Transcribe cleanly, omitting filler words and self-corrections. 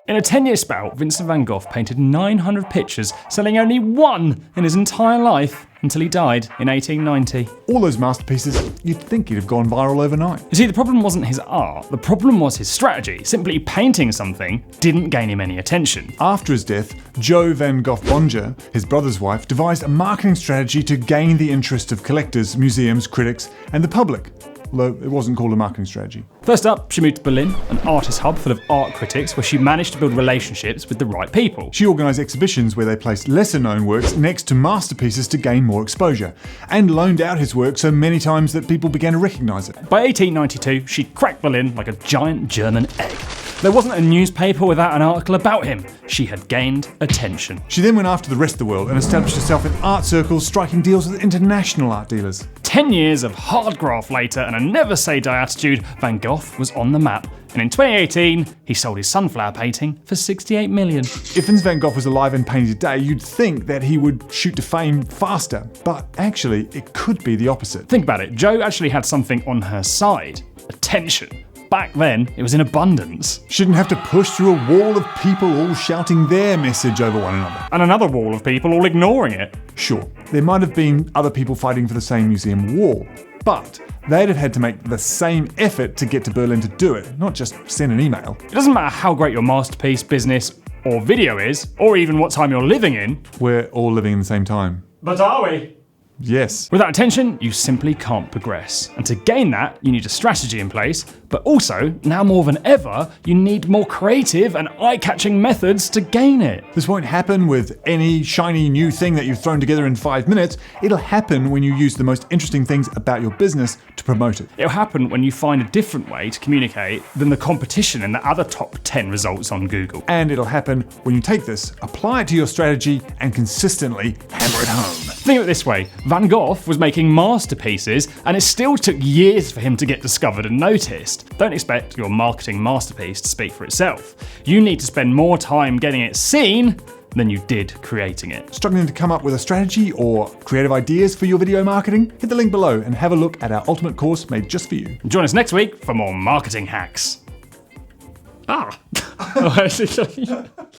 In a 10-year spout, Vincent van Gogh painted 900 pictures, selling only one in his entire life until he died in 1890. All those masterpieces, you'd think he'd have gone viral overnight. You see, the problem wasn't his art, the problem was his strategy. Simply painting something didn't gain him any attention. After his death, Jo van Gogh, his brother's wife, devised a marketing strategy to gain the interest of collectors, museums, critics, and the public. Although it wasn't called a marketing strategy. First up, she moved to Berlin, an artist hub full of art critics where she managed to build relationships with the right people. She organised exhibitions where they placed lesser-known works next to masterpieces to gain more exposure, and loaned out his work so many times that people began to recognise it. By 1892, she'd cracked Berlin like a giant German egg. There wasn't a newspaper without an article about him. She had gained attention. She then went after the rest of the world and established herself in art circles, striking deals with international art dealers. 10 years of hard graft later and a never-say-die attitude, Van Gogh was on the map. And in 2018, he sold his sunflower painting for $68 million. If Vincent van Gogh was alive and painted today, you'd think that he would shoot to fame faster. But actually, it could be the opposite. Think about it. Jo actually had something on her side. Attention. Back then, it was in abundance. Shouldn't have to push through a wall of people all shouting their message over one another. And another wall of people all ignoring it. Sure, there might have been other people fighting for the same museum wall, but they'd have had to make the same effort to get to Berlin to do it, not just send an email. It doesn't matter how great your masterpiece, business, or video is, or even what time you're living in. We're all living in the same time. But are we? Yes. Without attention, you simply can't progress. And to gain that, you need a strategy in place, but also, now more than ever, you need more creative and eye-catching methods to gain it. This won't happen with any shiny new thing that you've thrown together in 5 minutes. It'll happen when you use the most interesting things about your business to promote it. It'll happen when you find a different way to communicate than the competition in the other top 10 results on Google. And it'll happen when you take this, apply it to your strategy, and consistently hammer it home. Think of it this way. Van Gogh was making masterpieces, and it still took years for him to get discovered and noticed. Don't expect your marketing masterpiece to speak for itself. You need to spend more time getting it seen than you did creating it. Struggling to come up with a strategy or creative ideas for your video marketing? Hit the link below and have a look at our ultimate course made just for you. Join us next week for more marketing hacks.